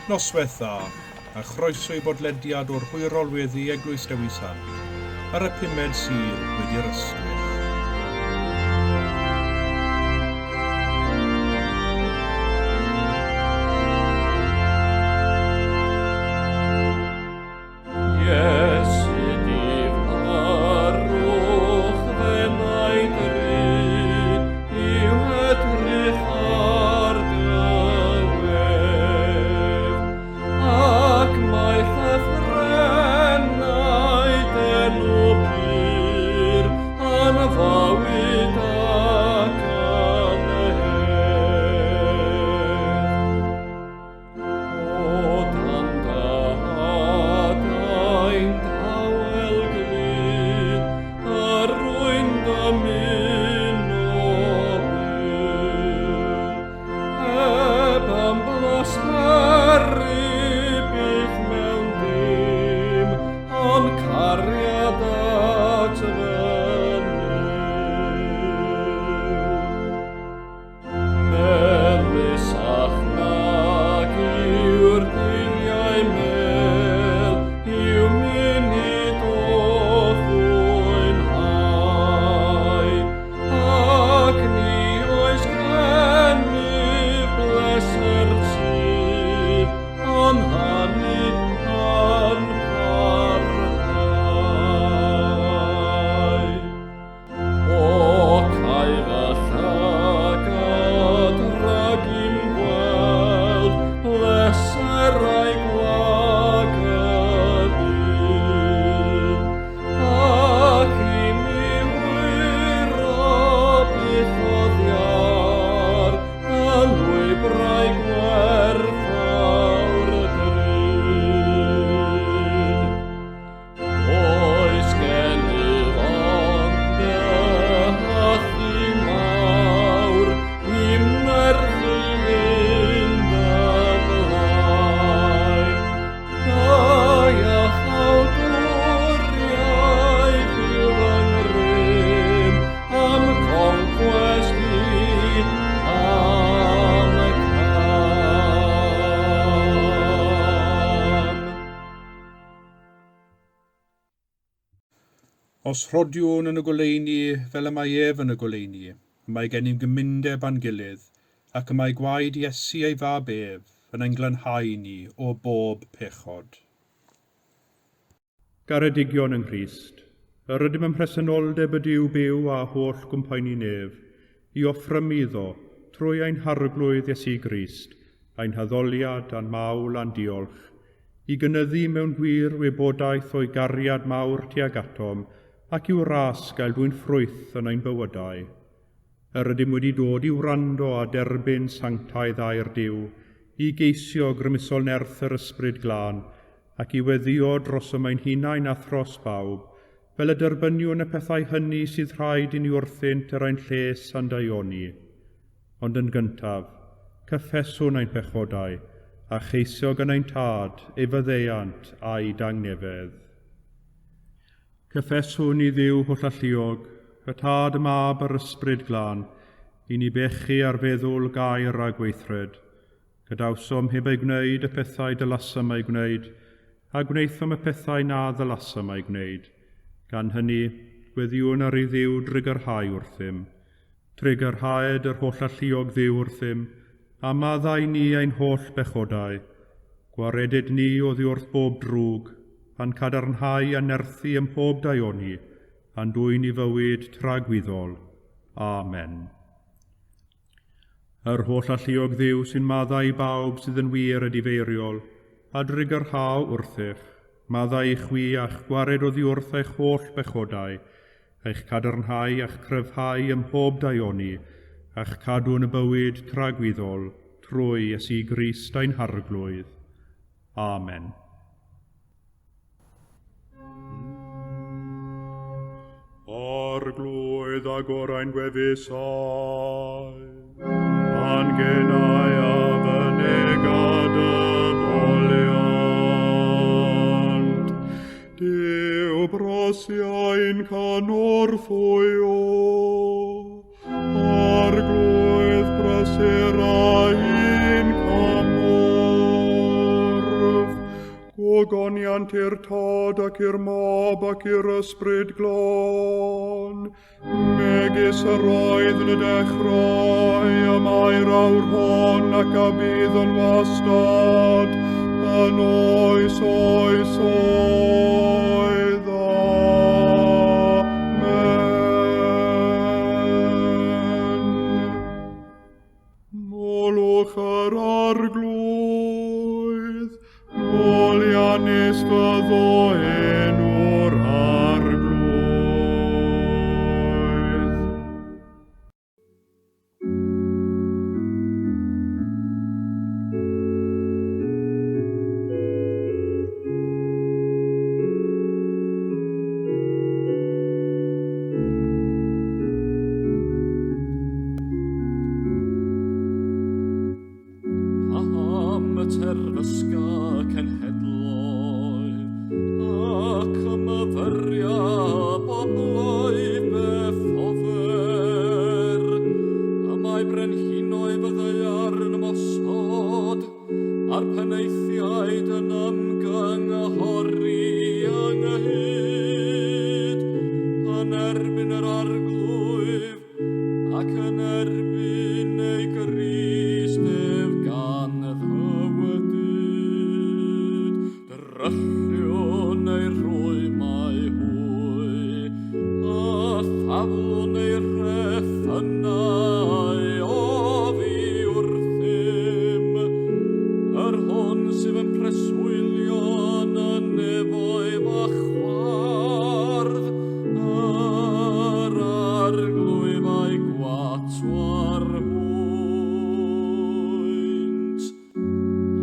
Noswaith dda, a chroeso i bodlediad o'r Hwyrol Weddi Eglwys Dewi Sant, ar y 5 Sul wedi'r Ystwyll. Os rhodiwn yn y goleuni fel y mae ef yn y goleuni, mae gennym gymundeb a'n gilydd, ac y mae gwaed Iesu ei fab ef yn ein glanhau ni o bob pechod. Garedigion yng Nghrist, yr ydym yn presenoldeb y Duw byw a holl gwmpaini nef, i offrym iddo trwy ein harglwydd Iesu Grist, ein haddoliad a'n mawl a'n diolch, i gynyddu mewn gwir wybodaeth o'i gariad mawr tuag atom, ac i'w ras gael dwi'n ffrwyth yn ein bywydau. Yr ydym wedi dod i'w wrando a derbyn sanctaidd a'r Duw, i geisio grymusol nerth yr ysbryd glân, ac i weddio dros y mae'n hunain a thros bawb, fel y derbyniwn y pethau hynny sydd rhaid i ni wrthynt yr ein lles a'n daioni. Ond yn gyntaf, cyffeswn ein pechodau, a cheisio gan ein tad, ei fyddeiant a'i dangnefedd. Cyffeswn i Dduw holl alluog, y tad y mab yr ysbryd glân, i ni bechu ar feddwl gair a gweithred. Gadawsom heb ei gwneud y pethau dylasam ei gwneud, a gwneithom y pethau na ddylasam ei gwneud. Gan hynny, gweddiwn ar ei Dduw drigyrhau wrthym. Trigyrhaed yr holl alluog Dduw wrthym, a maddau ni ein holl bechodau. Gwaredid ni oddi wrth bob drwg, pan cadarnhau a nerthu ym mhob daioni, a'n dwy'n i fywyd tragwyddol. Amen. Yr holl alluog Dduw sy'n maddau bawb sydd yn wir y difeiriol, a drigyrhaw wrthych, maddau i chwi a'ch gwared oddi wrth eich holl bechodau, eich cadarnhau a'ch cryfhau ym mhob daioni, a'ch cadw yn y bywyd tragwyddol, trwy Iesu Grist ein harglwydd. Amen. Arglwydd a gorau'n gwefusau, a'n genau a fynegad y foliant. Dyw brosiau'n canorthwyo, ar glwydd braserau'n camol. goniant i'r tod ac i'r mob ac i'r ysbryd glon. Megis yr oedd yn y dechrau, y mae'r awr hon ac a bydd yn wastad, yn oes oes oedd. Molwch yr arglwydd, molianus fyddo enw'r arglwydd. Terfysga cenhedloedd, ac ymyfyria bobloi beffofer. Y mae brenhinoedd y ddeiar yn ymosod, a'r penaethiaid yn ymgynghori ynghyd, yn erbyn yr arglwydd, ac yn erbyn ei Grist ef gan Drylliwn ei rwy mae hwy, a thaflwn ei reffynau o fi wrthym. Yr hon sydd yn preswylion yn nefoedd a chwardd, yr arglwydd a'i gwatwar hwynt.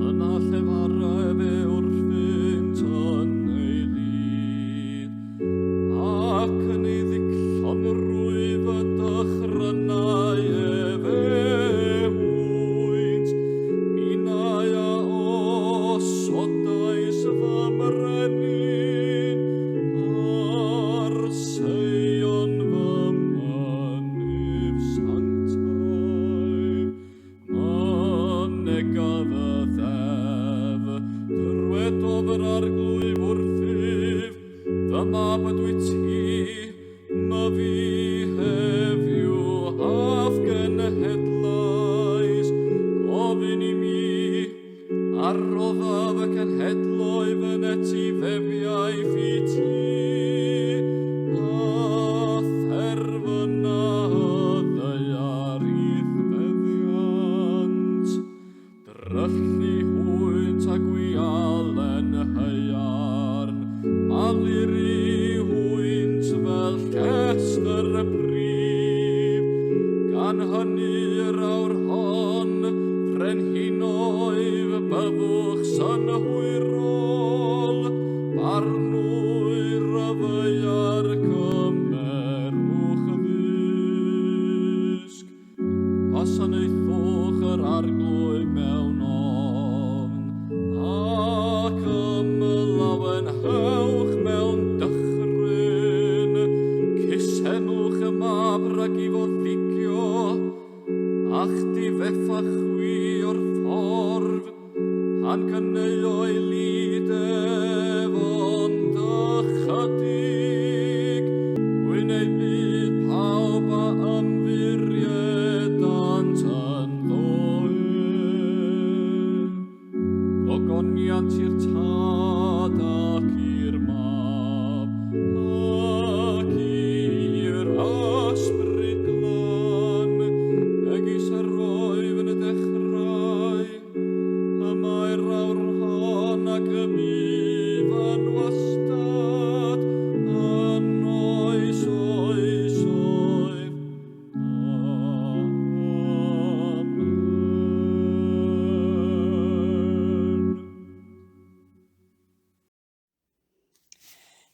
Yna llefarau fe wrthynt yn ei lid, ac yn ei ddicllon rwyf y dychrynau efe hwynt. Minau a osodais fy mrenin, ar seion fy mynydd sanctaidd. Mynegaf y ddef, dyrwedodd yr arglwydd wrthyf, dyma bydwy ti, my fi heddiw haf genhedlais, gofyn i mi, arroddaf y cenhedloedd yn etifebiau fi ti, a therfyna ddeiar i ddfeddiant. Dryllu hwynt a gwialen heuarn, maliri hwynt fel llestr y brif. Gan hynny'r awr hon, frenhinoedd byfwch sy'n Hwyrol, barnwyr y feiar cymerwch ddysg. Gwasanaethwch yr arglwydd mewn ofn, ac ymlawen hewch mewn dychryn. Cysenwch y mab rag i foddigio, a'ch difeffa chwi o'r ffordd, pan cynneuo'i lidef ond ychydig. Wynebu pawb a ymddiriedant yn ddoe. Gogoniant i'r tad ac i'r mab, ac i'r ysbryd glân, megis yr oedd yn y dechrau, y mae'r awr hon ac y bydd yn wastad, yn oes oes oedd. Amen.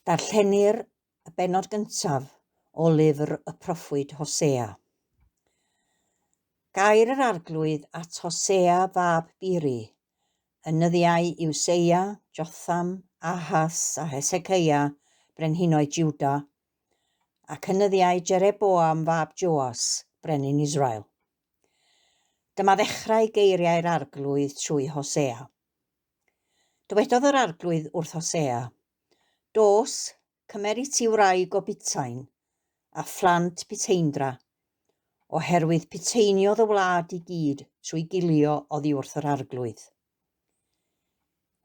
Darllenir y bennod gyntaf o lyfr y proffwyd Hosea. Gair yr arglwydd at Hosea fab Biri, yn nyddiau Iwseia, Jotham, Ahas a Hesecaia, brenhinoedd Jiwda, ac yn nyddiau Jereboam fab Joas, brenin Israel. Dyma ddechrau geiriau'r arglwydd trwy Hosea. Dywedodd yr arglwydd wrth Hosea, dos, cymeri ti wraig o butain, a phlant puteindra, oherwydd puteiniodd y wlad i gyd trwy gilio oddi wrth yr arglwydd.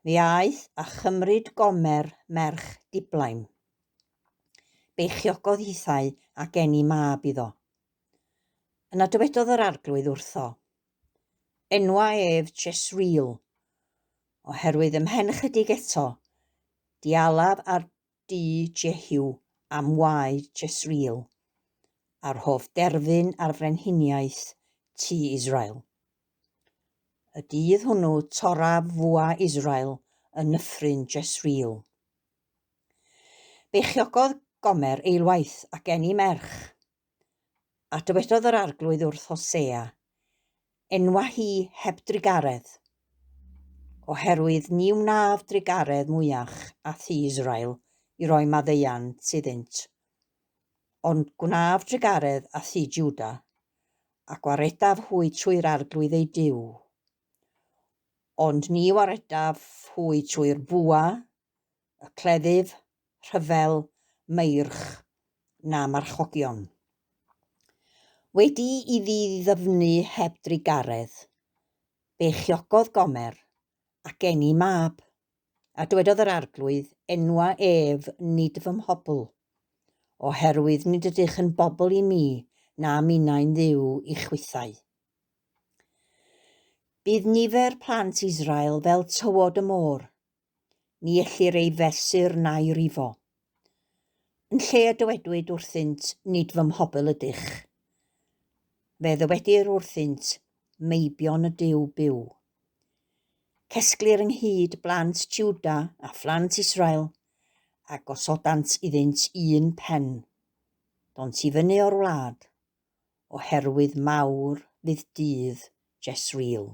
Fe aeth a chymryd Gomer merch Diblaim. Beichiogodd hithau a geni mab iddo. Yna dywedodd yr arglwydd wrtho, enwa ef Jesreel, oherwydd ymhen ychydig eto, dialaf ar di Jehu am waed Jesreel, a'r hoff derfyn ar frenhiniaeth tu Israel. Y dydd hwnnw toraf fwa Israel yn nyffryn Jesreel. Beichiogodd Gomer eilwaith a geni merch, a dywedodd yr arglwydd wrth Hosea, enwa hi heb drigaredd, oherwydd ni wnaf drigaredd mwyach a thi Israel i roi maddeuant iddynt, ond gwnaf drigaredd a thi Juda, a gwaredaf hwy trwy'r arglwydd ei diw. Ond ni waredaf hwy trwy'r bwa, y cleddyf, rhyfel, meirch, na marchogion. Wedi iddi ddyfnu heb drigaredd, beichiogodd Gomer a geni mab, a dywedodd yr arglwydd, enwa ef nid fy mhobl, oherwydd nid ydych yn bobl i mi na minnau'n dduw i chwythau. Bydd nifer plant Israel fel tywod y môr, ni ellir ei fesur na'i rifo. Yn lle y dywedwyd wrthynt nid fy mhobl ydych. Fe ddywedir wrthynt meibion y Duw byw. Cesglir ynghyd blant Juda a phlant Israel, a gosodant iddynt un pen. Dont i fyny o'r wlad, oherwydd mawr fydd dydd Jesreel.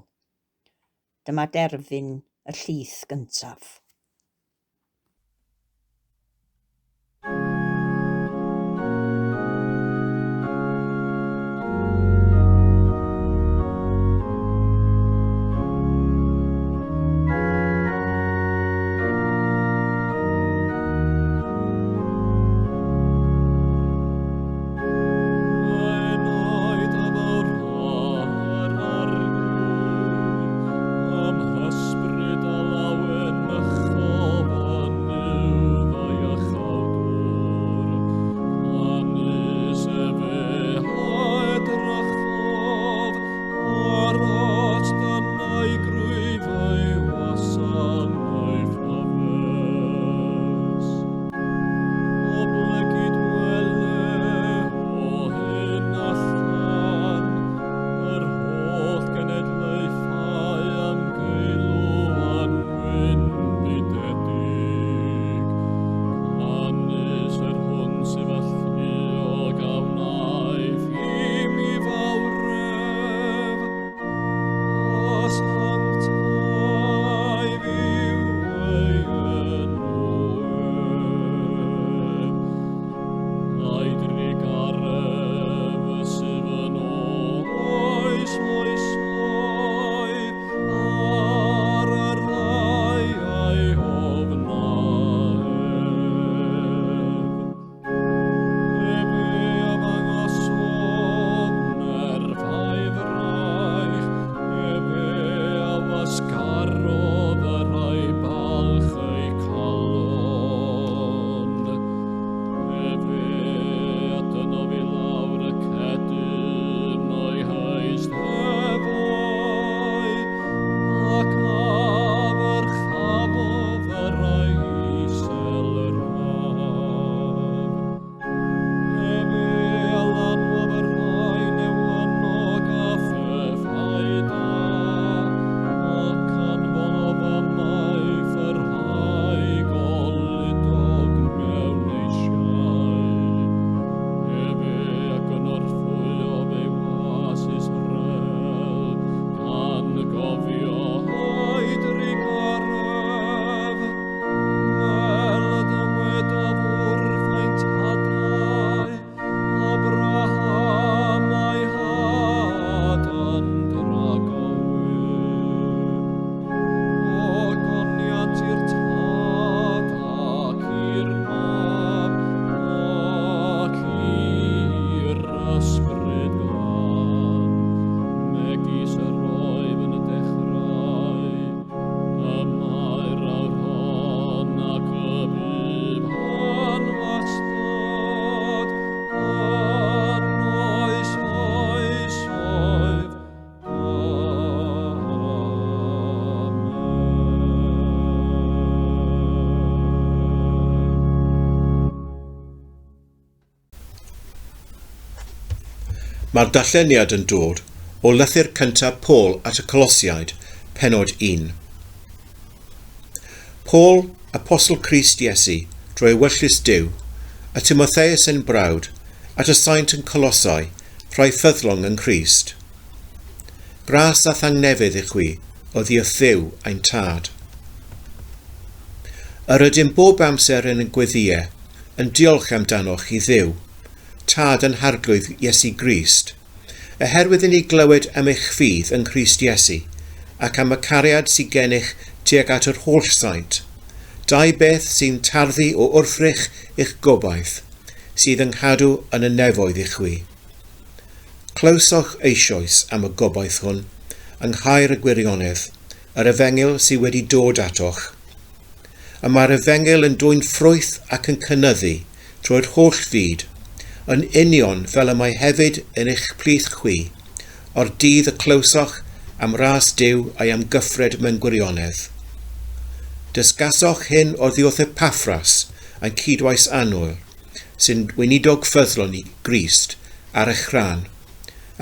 Dyma derfyn y llys gyntaf. Am hysbryd a lawen Mae'r darlleniad yn dod o lythyr cyntaf Paul at y Colosiaid, pennod 1. Paul, apostol Crist Iesu, drwy ewyllus Duw, a Timotheus yn brawd, at y Sant yn Colosau, rhai ffyddlong yn Crist. Gras a thangnefydd i chwi, o ddiwth Dduw ein tad. Yr ydym bob amser yn y gweddiau, yn diolch amdanoch i Dduw, tad yn harglwydd Iesu Grist, oherwydd i ni glywed am eich ffydd yn Crist Iesu, ac am y cariad sy'n gennych tuag at yr holl saint, dau beth sy'n tarddu o wrthrych i'ch gobaith, sydd yn cadw yn y nefoedd i chwi. Clywsoch eisoes am y gobaith hwn, yng nghaer y gwirionedd, yr efengil sydd wedi dod atoch. A mae'r efengil yn dwy'n ffrwyth ac yn cynyddu trwy'r holl fyd, yn union fel y mae hefyd yn eich plith chwi, o'r dydd y clywsoch am ras Duw a'i am gyffred mewn gwirionedd. Dysgasoch hyn o ddiwth Epaphras a'n cydwais annwyl, sy'n weinidog ffyddlon i Grist ar eich rhan,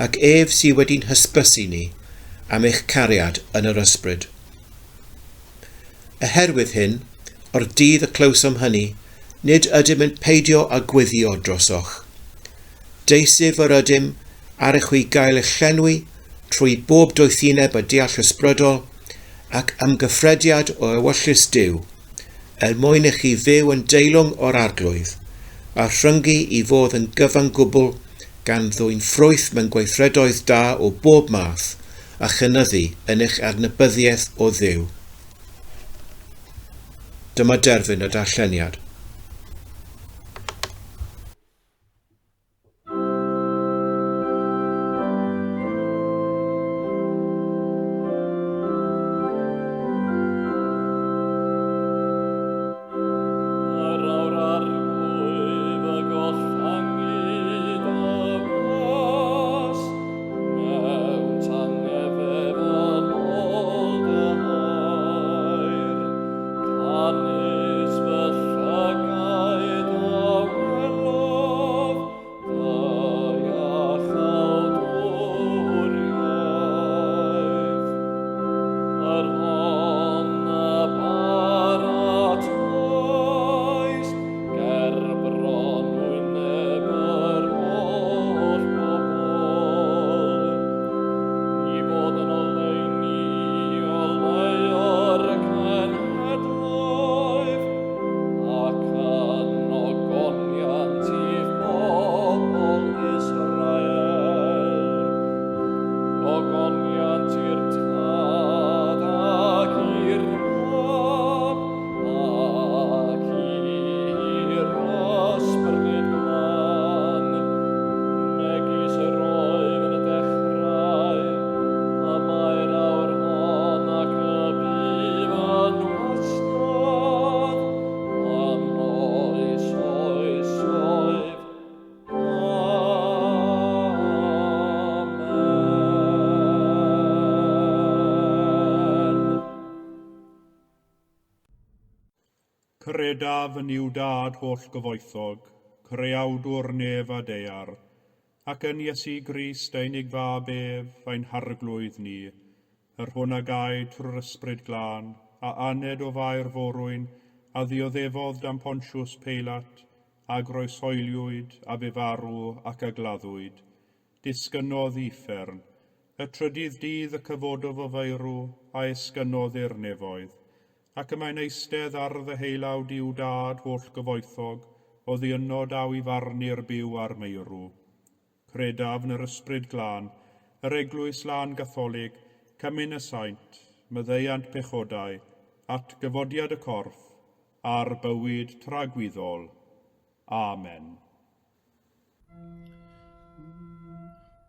ac ef sydd wedi'n hysbysu ni am eich cariad yn yr ysbryd. Oherwydd hyn, o'r dydd y clywsom hynny, nid ydym yn peidio a gwyddio drosoch. Deisif yr ydym ar eich i gael eich llenwi trwy bob doethineb a deall ysbrydol ac amgyffrediad o ewyllus Duw, mwyn i chi fyw yn deilwng o'r arglwydd, a rhyngu i fodd yn gyfan gwbl gan ddwy'n ffrwyth mewn gweithredoedd da o bob math a chynyddu yn eich adnabyddiaeth o Dduw. Dyma derfyn y darlleniad. Credaf yn i'w dad holl gyfoethog, creawdwr nef a dear, ac yn Iesu Grist einig fab ef ein harglwydd ni, yr hwn a gai trwy'r ysbryd glân, a aned o fair forwyn, a ddioddefodd dan Pontiws Peilat, a groeshoeliwyd, a fe farw ac a gladdwyd. Disgynnodd uffern, y trydydd dydd y cyfododd o feirw, a esgynnodd i'r nefoedd, ac y mae'n eistedd ar ddeheilawd i'w dad holl gyfoethog, o ddiynod aw i farnu'r byw ar meirw. Credaf yn yr ysbryd glân, yr Eglwys lân Gatholig, cymyn y saint, myddeiant pechodau, at gyfodiad y corff, a'r bywyd tragwyddol. Amen.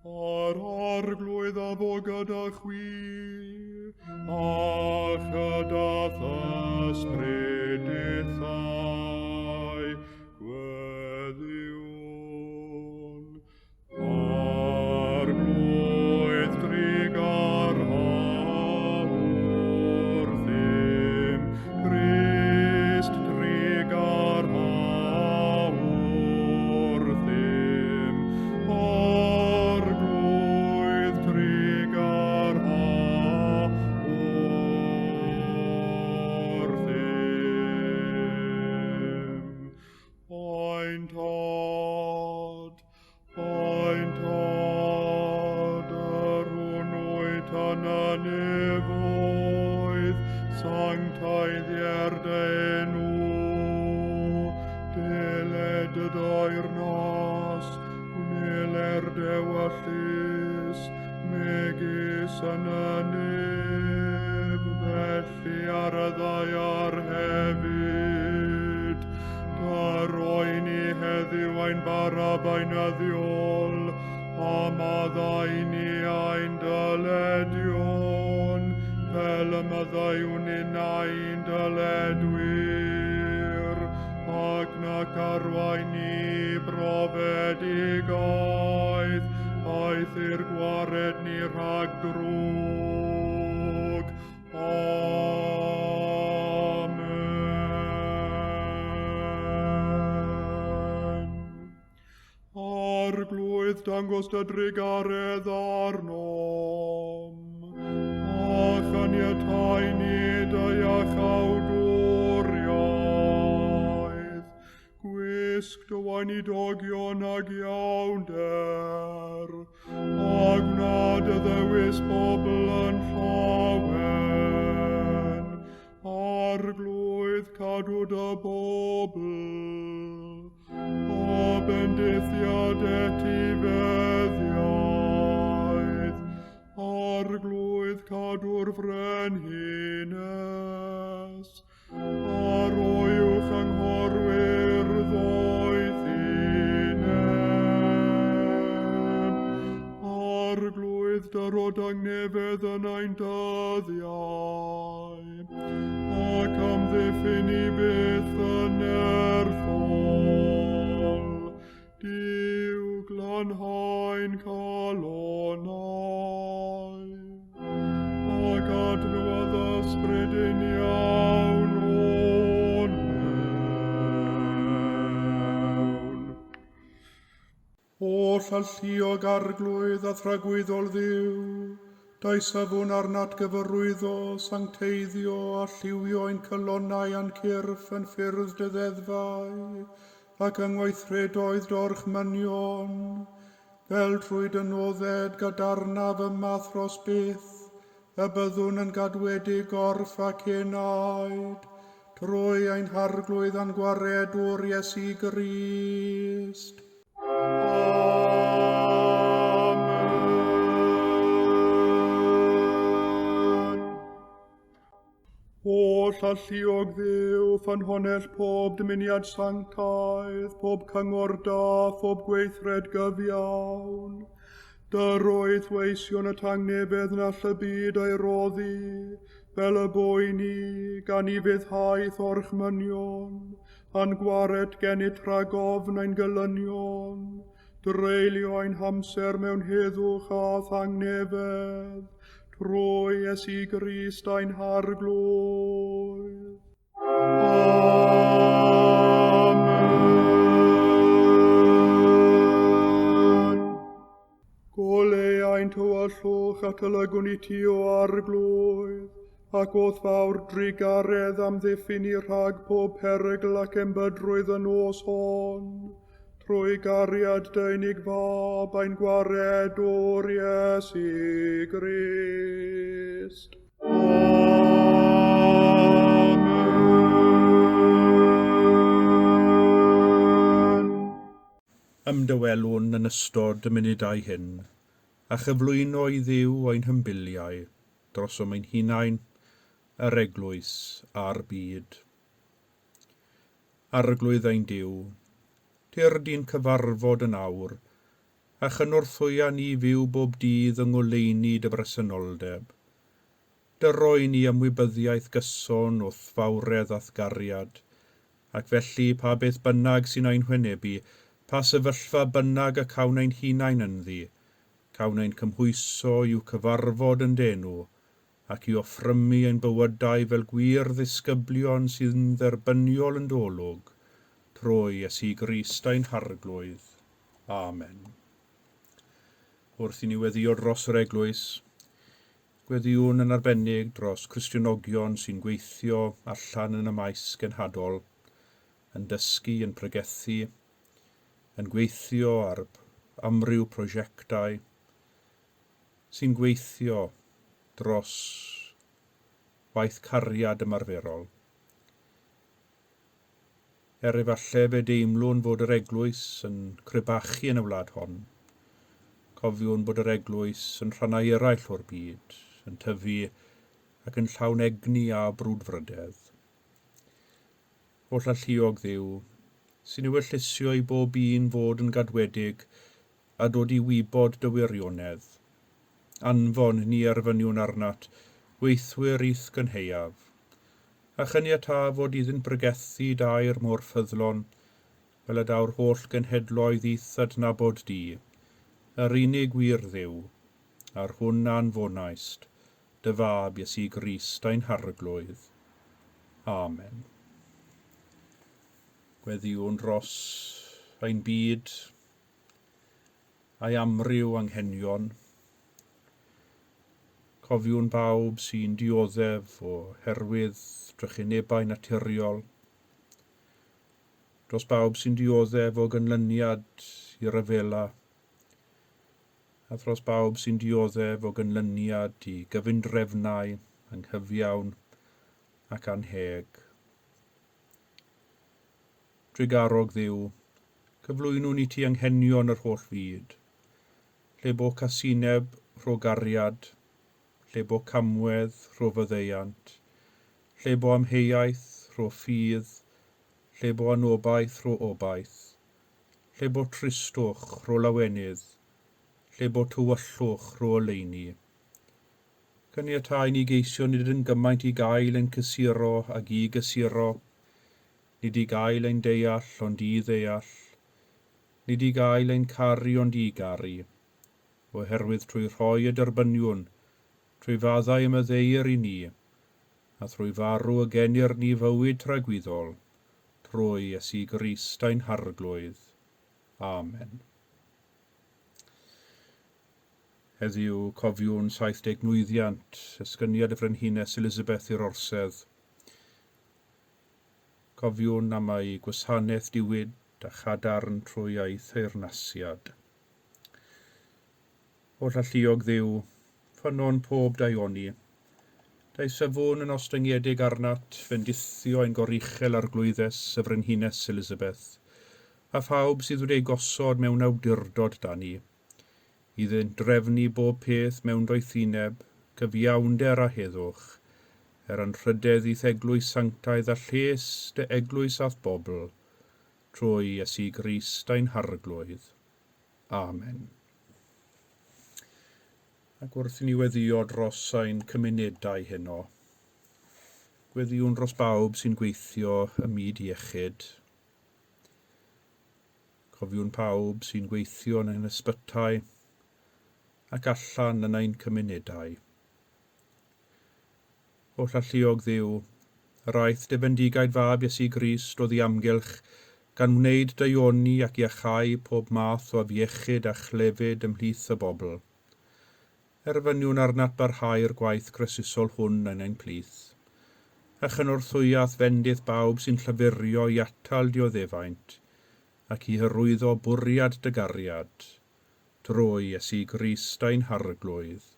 Ar arglwydd a bo gyda chwi, a chydath ysbryd ithau, gweddiwn. Arglwydd drig ar hawr ddim, Crist drig ar hawr ddim, arglwydd yna nefoedd, sanctaidd i'r denw. Deled y dair nas, gwneler dewyllus, megis yn y nef, felly ar y ddaiar hefyd. Roi ni heddiw ein barab ein addiol, a maddau ni ein dyledion, fel y maddaiwn un ein dyledwyr, ac nac arwain ni brofedigaeth, aeth i'r gwared ni rhag drwg. Arglwydd dangos dy drigaredd arnom, a chaniatau ni dy iachawdwriaeth, gwisg dy wain i dogion ag iawnder, a gnad y ddewis bobl yn llawen, arglwydd cadw dy bobl. O bendithiad etifeddiaeth, arglwydd cadw'r frenhines, a roiwch anghorwyr ddoethinem, arglwydd dyrod angnefedd yn ein dyddiau, ac amddiffyn i byth yn erthol. Dyw glanhaen calonau, ac adnodd ysbryd yn iawn o'n mewn. O llalluog arglwydd a thragwyddol ddiw, dau safwn arnat gyfarwyddo, sancteiddio a lliwio ein cylonau a'n cyrff yn ffyrdd dyddeddfau, ac yng ngweithredoedd dorchmynion, fel trwy dynodded gadarnaf y mathros byth, y byddwn yn gadwedig gorff ac enaid, trwy ein harglwydd a'n gwaredwr Iesu Grist. O llalluog ddiw, ffynhonell pob dymuniad sanctaidd, pob cyngor da, pob gweithred gyfiawn. Dyroedd weision y tangnefedd na all y byd ei roddi, fel y boi ni, gan i fyddhaeth orchmynion, a'n gwared gennyt rhagofn ein gylynion, dreulio ein hamser mewn heddwch a thangnefedd, trwy Iesu Grist ein harglwydd. Amen. Gole ein tywyllwch at olygwn i ti o arglwydd, ac oedd fawr drigaredd amddiffyn i rhag pob perygl ac embydrwydd yn os hon, trwy gariad deunig fab ein gwaredwr Iesu Grist. Amen. Ymdywelwn yn ystod y munudau hyn, a chyflwyno i ddiw ein hymbiliau, dros o'n ein hunain, yr eglwys a'r byd. Arglwydd ein Duw, Ty'r di'n cyfarfod yn awr, a chynwrthwya ni fyw bob dydd yng ngoleuni dy bresenoldeb. Dyroi ni ymwybyddiaeth gyson o thfawredd a thgariad, ac felly pa beth bynnag sy'n ein hwynebu, pa sefyllfa bynnag y cawn ein hunain ynddi, cawn ein cymhwyso i'w cyfarfod yn denw, ac i offrymu ein bywydau fel gwir ddisgyblion sy'n dderbyniol yn dolwg, trwy Iesu Grist ein harglwydd. Amen. Wrth i ni weddio dros yr eglwys, gweddiwn yn arbennig dros Cristionogion sy'n gweithio allan yn y maes genhadol, yn dysgu, yn pregethu, yn gweithio ar amryw prosiectau, sy'n gweithio dros waith cariad ymarferol. Efallai fe deimlwn fod yr eglwys yn crybachu yn y wlad hon. Cofiwn bod yr eglwys yn rhannau eraill o'r byd, yn tyfu ac yn llawn egni a brwdfrydedd. Oll alluog Dduw, sy'n ewyllysio i bob un fod yn gadwedig a dod i wybod dy wirionedd. Anfon ni erfyniwn arnat, weithwyr eith gynheuaf, a chyniata fod iddynt bregethu dair mor ffyddlon, fel y daw'r holl genhedloedd eith adnabod di, yr unig wir Dduw, a'r hwn anfonaist, dy fab Iesu Grist a'n harglwydd. Amen. Gweddiwn dros ein byd, a'i amryw anghenion. Cofiwn bawb sy'n dioddef o herwydd drychinebau naturiol. Dros bawb sy'n dioddef o gynlyniad i ryfela. A dros bawb sy'n dioddef o gynlyniad i gyfundrefnau anghyfiawn ac anheg. Drigarog Dduw, cyflwynwn i ti anghenion yr holl fyd, lle bo casineb rho gariad, lle bo camwedd rho fyddeiant, lle bo amheuaeth rho ffydd, lle bo anobaeth rho obaith, lle bo tristwch rho lawenydd, lle bo tywyllwch rho oleini. Caniatáu ni geisio nid yn gymaint i gael ein cysuro ac i gysuro, nid i gael ein deall ond i ddeall, nid i gael ein caru ond i garu, oherwydd trwy rhoi y derbyniwn, trwy faddau ymyddeir i ni, a trwy farw y genir ni fywyd tragwyddol, trwy Iesu Grist a'n harglwydd. Amen. Heddiw cofiwn 70 nwyddiant, ysgyniad y Frenhines Elizabeth i'r orsedd. Cofiwn am ei gwasanaeth diwyd a chadarn trwy ei theyrnasiad. Oll alluog Dduw, ffynon pob daioni, dau syfwn yn ostyngiedig arnat fendithio ein goruchel ar glwyddes y Frenhines Elizabeth, a phawb sydd wedi gosod mewn awdurdod dani, iddynt drefnu bob peth mewn doethineb, cyfiawnder a heddwch, anrhydedd i'th eglwys sanctaidd a lles dy eglwys ath bobl, trwy Iesu Grist a'n harglwydd. Amen. Ac wrth i ni weddio dros ein cymunedau heno, gweddiwn dros bawb sy'n gweithio ym myd iechyd. Cofiwn pawb sy'n gweithio yn ein ysbytau ac allan yn ein cymunedau. Oll alluog Dduw, yr aeth dy fendigaid fab Iesu Grist o ddiamgylch gan wneud daioni ac iachau pob math o afiechyd a chlefyd ymhlith y bobl. Erfyniwn arnat barhau'r gwaith cresusol hwn yn ein plith, a chynwrthwyath fendydd bawb sy'n llyfurio i atal dioddefaint, ac i hyrwyddo bwriad dy gariad, trwy Iesu Grist a'n harglwydd.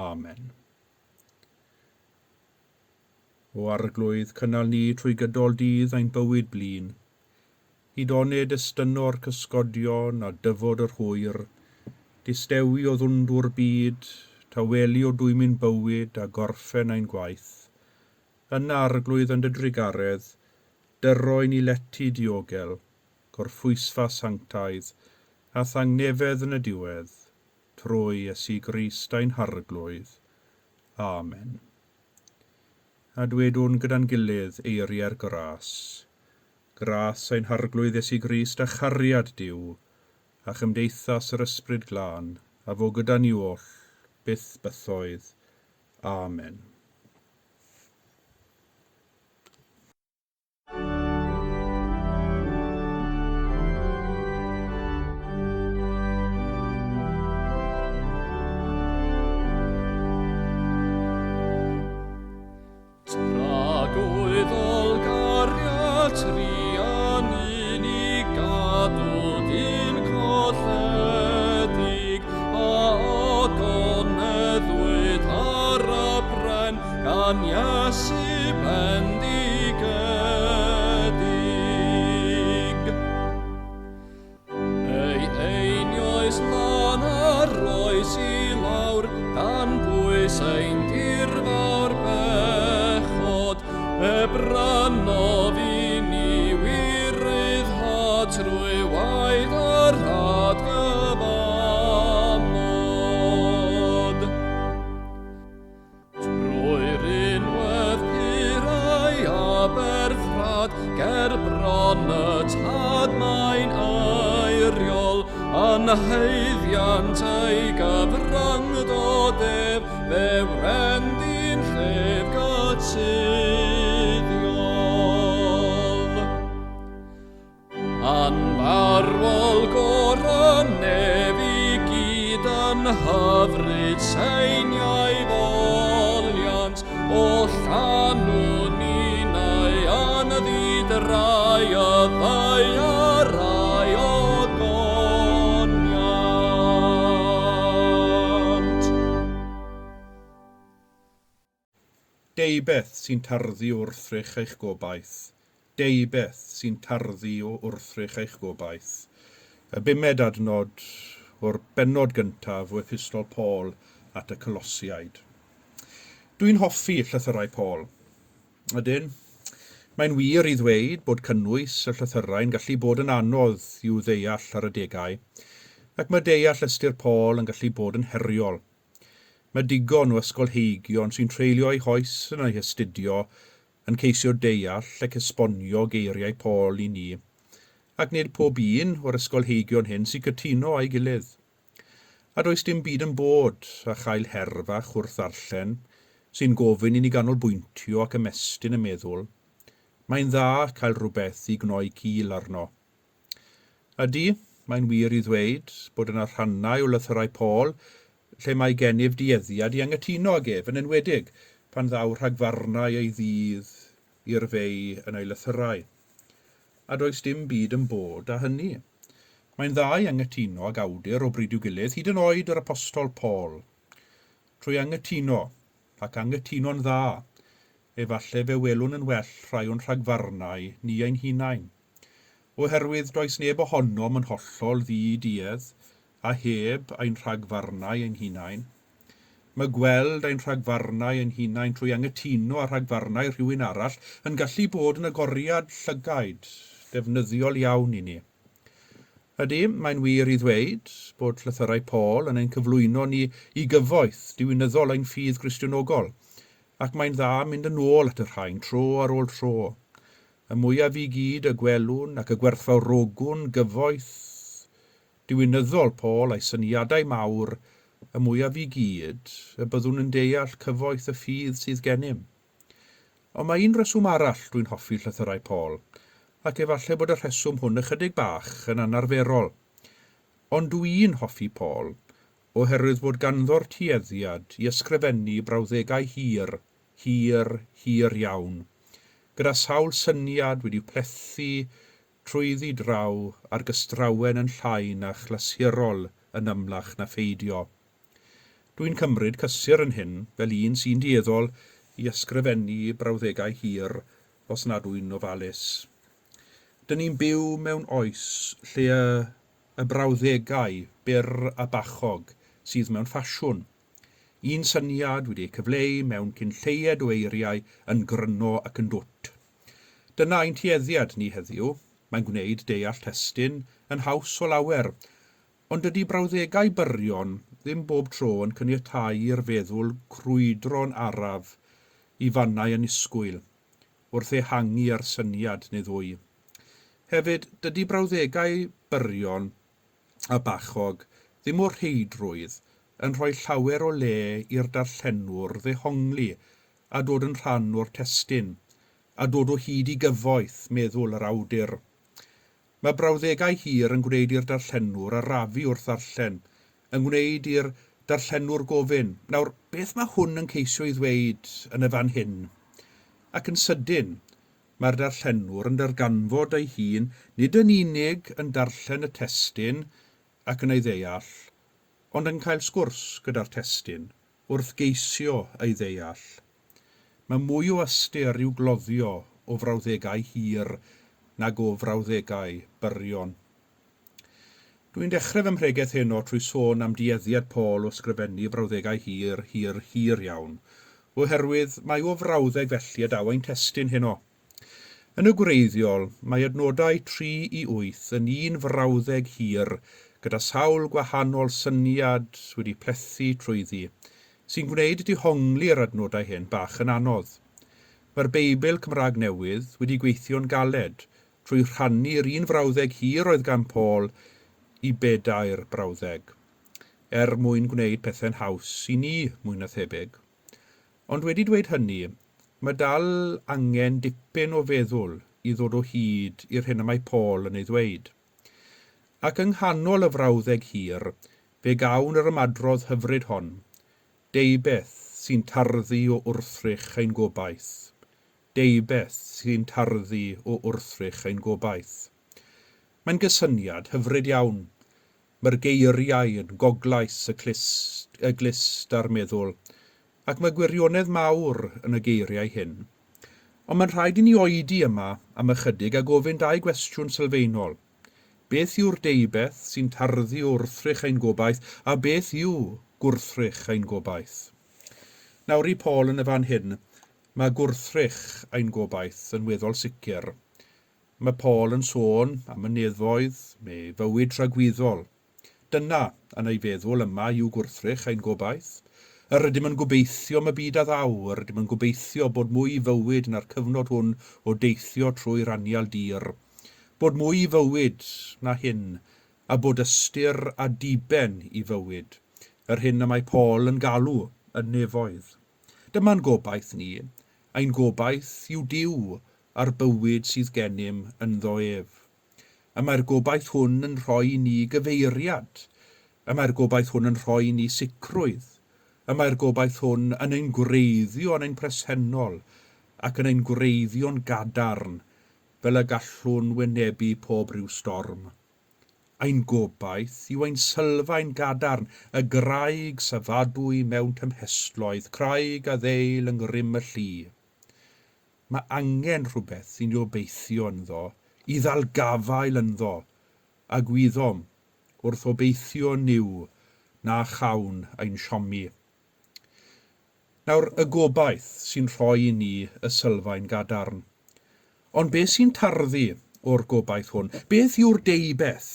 Amen. O arglwydd cynnal ni trwy gydol dydd ein bywyd blin, hyd oned ystynno'r cysgodion a dyfod yr hwyr, distewi o ddwndwr byd, taweli o dwymin bywyd a gorffen ein gwaith. Yna arglwydd yn dy drigaredd, dyrroen i leti diogel, gorffwysfa sanctaidd, a thangnefedd yn y diwedd, trwy Iesu Grist a'n harglwydd. Amen. A dwedwn gyda'n gilydd eiriau'r gras. Gras a'n harglwydd Iesu Grist a chariad Duw, a chymdeithas yr ysbryd glân, a fo gyda ni oll, byth bythoedd. Amen. Gonedd wyd gan Iesu bendigedig. Ei einioes lan ar oes I lawr, dan bwys ein dirfawr bechod, branof I ni wirydd ha trwy waith ar rhad gyfamod. Trwy'r unwedd purau a berfrad, ger bron y tad mae'n eiriol, anheiddiant ei gyfrangd o def, fe wrendyn llef gytuddiol. Anfarwol goron nef I gyd yn hyfryd seiniau foliant, o llanw ninau anddidrai y ddau a rai o goniant. Deibeth sy'n tarddu o wrthrych eich gobaith. Deibeth sy'n tarddu o wrthrych eich gobaith. Y bumed adnod o'r bennod gyntaf o epistol Paul at y Colosiaid. Dwi'n hoffi llythyrau Paul. Ydyn, mae'n wir I ddweud bod cynnwys y llythyrau'n gallu bod yn anodd i'w ddeall ar y degau, ac mae deall ystyr Paul yn gallu bod yn heriol. Mae digon o ysgolheigion sy'n treulio eu hoes yn eu hystudio yn ceisio deall ac esbonio geiriau Paul I ni, ac nid pob un o'r ysgolheigion hyn sy'n cytuno â'i gilydd. A does dim byd yn bod a chael herfach wrth ddarllen, sy'n gofyn I ni ganolbwyntio ac ymestyn y meddwl. Mae'n dda cael rhywbeth I gnoi cil arno. Ydy, mae'n wir I ddweud bod yna rhannau o lythyrau Paul lle mae gennyf dueddiad I anghytuno ag ef yn enwedig pan ddaw rhagfarnau ei ddydd i'r fei yn ei lythyrau. A does dim byd yn bod â hynny. Mae'n dda I anghytuno ag awdur o bryd i'w gilydd hyd yn oed yr apostol Paul. Trwy anghytuno, ac anghytuno'n dda, efallai fe welwn yn well rhai o'n rhagfarnau ni ein hunain. Oherwydd does neb ohonom yn hollol ddi-duedd, a heb ein rhagfarnau ein hunain. Mae gweld ein rhagfarnau ein hunain trwy anghytuno a rhagfarnau rhywun arall yn gallu bod yn agoriad llygaid, defnyddiol iawn I ni. Ydy, mae'n wir I ddweud bod llythyrau Paul yn ein cyflwyno ni I gyfoeth diwynyddol ein ffydd Gristionogol, ac mae'n dda mynd yn ôl at y rhain tro ar ôl tro. Y mwyaf I gyd y gwelwn ac y gwerthfawrogwn gyfoeth diwynyddol Paul a'i syniadau mawr, y mwyaf I gyd y byddwn yn deall cyfoeth y ffydd sydd gennym. Ond mae un reswm arall dwi'n hoffi llythyrau Paul, ac efallai bod y rheswm hwn ychydig bach yn anarferol. Ond dwi'n hoffi Paul, oherwydd bod ganddo'r tueddiad I ysgrifennu brawddegau hir iawn, gyda sawl syniad wedi'w plethu trwyddi draw ar gystrawen yn llain a chlysurol yn ymlach na pheidio. Dwi'n cymryd cysur yn hyn fel un sy'n dueddol I ysgrifennu brawddegau hir os nad yw'n ofalus. Dyn ni'n byw mewn oes lle y brawddegau byr a bachog sydd mewn ffasiwn. Un syniad wedi'i cyfleu mewn cynlleied o eiriau yn gryno ac yn dwt. Dyna ein tueddiad ni heddiw. Mae'n gwneud deall testun yn haws o lawer, ond dydy brawddegau byrion ddim bob tro yn caniatáu i'r feddwl crwydro'n araf I fannau yn ysgwyl, wrth ehangu ar syniad neu ddwy. Hefyd, dydy brawddegau byrion a bachog ddim o'r rheidrwydd yn rhoi llawer o le i'r darllenwr ddehongli a dod yn rhan o'r testun, a dod o hyd I gyfoeth meddwl yr awdur. Mae brawddegau hir yn gwneud i'r darllenwr arafu wrth ddarllen, yn gwneud i'r darllenwr gofyn, nawr, beth mae hwn yn ceisio I ddweud yn y fan hyn? Ac yn sydyn, mae'r darllenwr yn darganfod ei hun nid yn unig yn darllen y testun ac yn ei ddeall, ond yn cael sgwrs gyda'r testun wrth geisio ei ddeall. Mae mwy o ystyr i'w gloddio o frawddegau hir nag o frawddegau byrion. Dwi'n dechrau fy mhregeth heno trwy sôn am dueddiad Paul o sgrifennu frawddegau hir iawn, oherwydd mae o frawddeg felly y daw ein testun heno. Yn y gwreiddiol, mae adnodau 3 i 8 yn un frawddeg hir gyda sawl gwahanol syniad wedi plethu trwyddi, sy'n gwneud dihongli'r adnodau hyn bach yn anodd. Mae'r Beibl Cymraeg Newydd wedi gweithio'n galed trwy rhannu'r un frawddeg hir oedd gan Paul i 4 brawddeg, mwyn gwneud pethau'n haws i ni mwy na thebyg. Ond wedi dweud hynny, mae dal angen dipyn o feddwl i ddod o hyd i'r hyn y mae Paul yn ei ddweud. Ac yng nghanol y frawddeg hir, fe gawn yr ymadrodd hyfryd hon, deibeth sy'n tarddu o wrthrych ein gobaith. Deibeth sy'n tarddu o wrthrych ein gobaith. Mae'n gysyniad hyfryd iawn. Mae'r geiriau yn goglais y glist a'r meddwl, ac mae gwirionedd mawr yn y geiriau hyn. Ond mae'n rhaid i ni oedi yma am ychydig a gofyn 2 gwestiwn sylfaenol. Beth yw'r deibeth sy'n tarddu o wrthrych ein gobaith, a beth yw gwrthrych ein gobaith? Nawr i Paul yn y fan hyn, mae gwrthrych ein gobaith yn weddol sicr. Mae Paul yn sôn am y nefoedd neu fywyd rhagwyddol. Dyna yn ei feddwl yma yw gwrthrych ein gobaith. Yr ydym yn gobeithio am y byd a ddaw, yr ydym yn gobeithio bod mwy fywyd na'r cyfnod hwn o deithio trwy'r anial dir. Bod mwy fywyd na hyn, a bod ystyr a diben i fywyd. Yr hyn y mae Paul yn galw yn nefoedd. Dyma'n gobaith ni, ein gobaith yw Duw a'r bywyd sydd gennym yn ddoef. A mae'r gobaith hwn yn rhoi ni gyfeiriad. A mae'r gobaith hwn yn rhoi ni sicrwydd. A mae'r gobaith hwn yn ein gwreiddio yn ein presennol ac yn ein gwreiddio'n gadarn fel y gallwn wynebu pob ryw storm. Ein gobaith yw ein sylfaen gadarn, y graig safadwy mewn tymhestloedd, craig a ddeil yng ngrym y llu. Mae angen rhywbeth i'n obeithio ynddo, i ddalgafael ynddo, a gwyddom wrth obeithio niw na chawn ein siomi. Nawr, y gobaith sy'n rhoi i ni y sylfaen gadarn. Ond beth sy'n tarddu o'r gobaith hwn? Beth yw'r deibeth?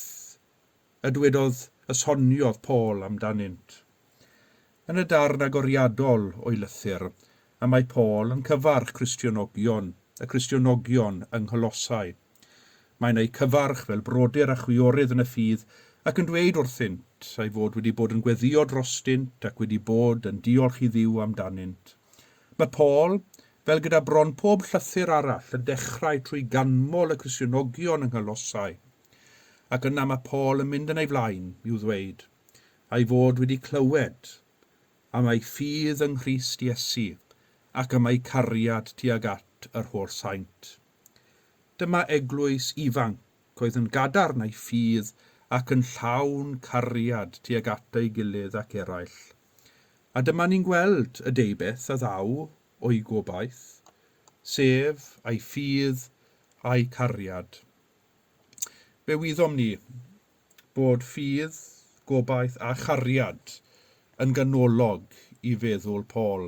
Ydwedodd esoniodd Paul amdanynt. Yn y darn agoriadol o'i lythyr, a mae Paul yn cyfarch y Cristionogion yng Ngholosau. Mae'n ei cyfarch fel brodyr a chwiorydd yn y ffydd ac yn dweud wrthynt ei fod wedi bod yn gweddio drostynt ac wedi bod yn diolch i Dduw amdanynt. Mae Paul, fel gyda bron pob llythyr arall, yn dechrau trwy ganmol y Cristionogion yng Ngholosau. Ac yna mae Paul yn mynd yn ei flaen i'w ddweud, ei fod wedi clywed am ei ffydd yng Nghrist Iesu ac am ei cariad tuag at yr holl saint. Dyma eglwys ifanc oedd yn gadarn ei ffydd ac yn llawn cariad tuag at ei gilydd ac eraill. A dyma ni'n gweld y deibeth a ddaw o'i gobaith, sef ei ffydd a'i cariad. Fe wyddom ni bod ffydd, gobaith a chariad yn ganolog i feddwl Paul.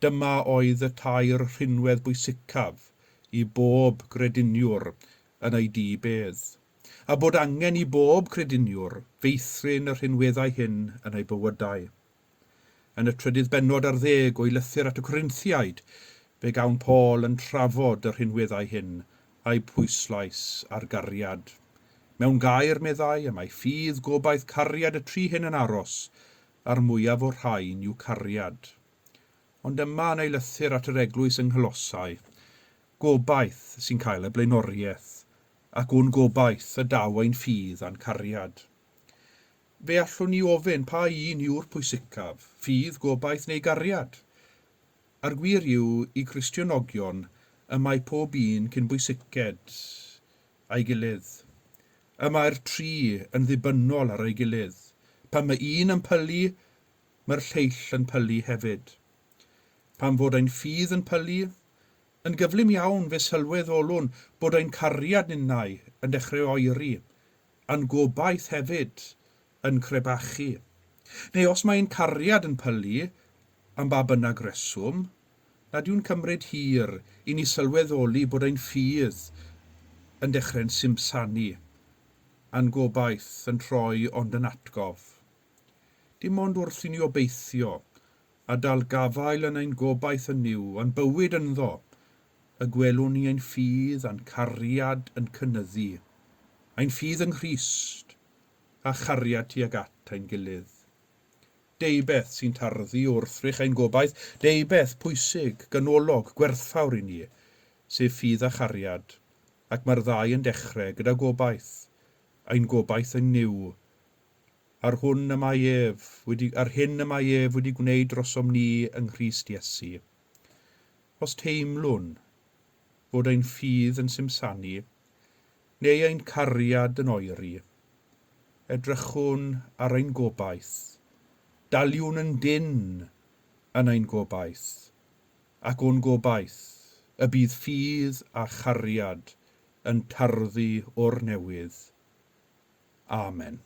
Dyma oedd y 2 rhinwedd bwysicaf i bob crediniwr yn ei dibedd, a bod angen i bob crediniwr feithrin y rhinweddau hyn yn ei bywydau. Yn y 3 bennod ar 10 o'i lythyr at y Corinthiaid, fe gawn Paul yn trafod y rhinweddau hyn a'i pwyslais ar gariad. Mewn gair meddai am ei ffydd, gobaith, cariad y 3 hyn yn aros, a'r mwyaf o'r rhain yw cariad. Ond yma yn ei lythyr at yr eglwys yng Ngholosau, gobaith sy'n cael y blaenoriaeth, ac o'n gobaith y daw ein ffydd a'n cariad. Fe allwn ni ofyn pa un yw'r pwysicaf, ffydd, gobaith neu gariad. A'r gwir yw i Cristionogion y mae pob un cyn bwysiced a'i gilydd. Y mae'r 3 yn ddibynnol ar ei gilydd. Pan mae un yn pylu, mae'r lleill yn pylu hefyd. Pan fod ein ffydd yn pylu, yn gyflym iawn fe sylwedd olwn bod ein cariad ninnau yn dechrau oeri, a'n gobaith hefyd yn crebachu. Neu os mae ein cariad yn pylu, am ba bynnag reswm, nad yw'n cymryd hir i ni sylweddoli bod ein ffydd yn dechrau'n simsanu, a'n gobaith yn troi ond yn atgof. Dim ond wrth i ni obeithio, a dal gafael yn ein gobaith yn niw, a'n bywyd ynddo, y gwelwn ni ein ffydd a'n cariad yn cynyddu, ein ffydd yng Nghrist, a chariad tuag at ein gilydd. Deibeth sy'n tarddu wrth rych ein gobaith, deibeth pwysig, ganolog, gwerthfawr i ni, sef ffydd a chariad, ac mae'r ddau yn dechrau gyda gobaith, ein gobaith yn niw, ar hyn y mae ef wedi gwneud drosom ni yng Nghrist Iesu. Os teimlwn fod ein ffydd yn simsanu, neu ein cariad yn oeri, edrychwn ar ein gobaith, daliwn yn dyn yn ein gobaith, ac o'n gobaith y bydd ffydd a chariad yn tarddu o'r newydd. Amen.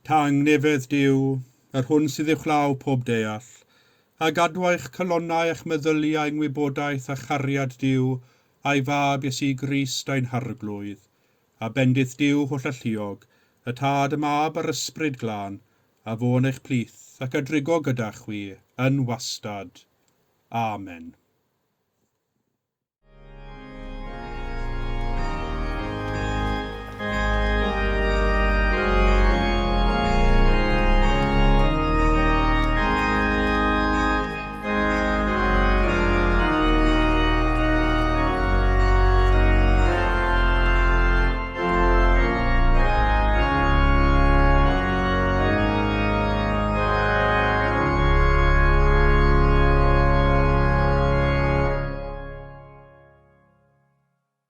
Tangnefedd Duw, yr hwn sydd uwchlaw pob deall, a gadwa'ch calonnau eich meddyliau yng ngwybodaeth a chariad Duw, a'i fab Iesu Grist a'n harglwydd, a bendith Duw holl alluog, y tad y mab a'r ysbryd glân, a fo'n eich plith ac a drigo gyda chwi yn wastad. Amen.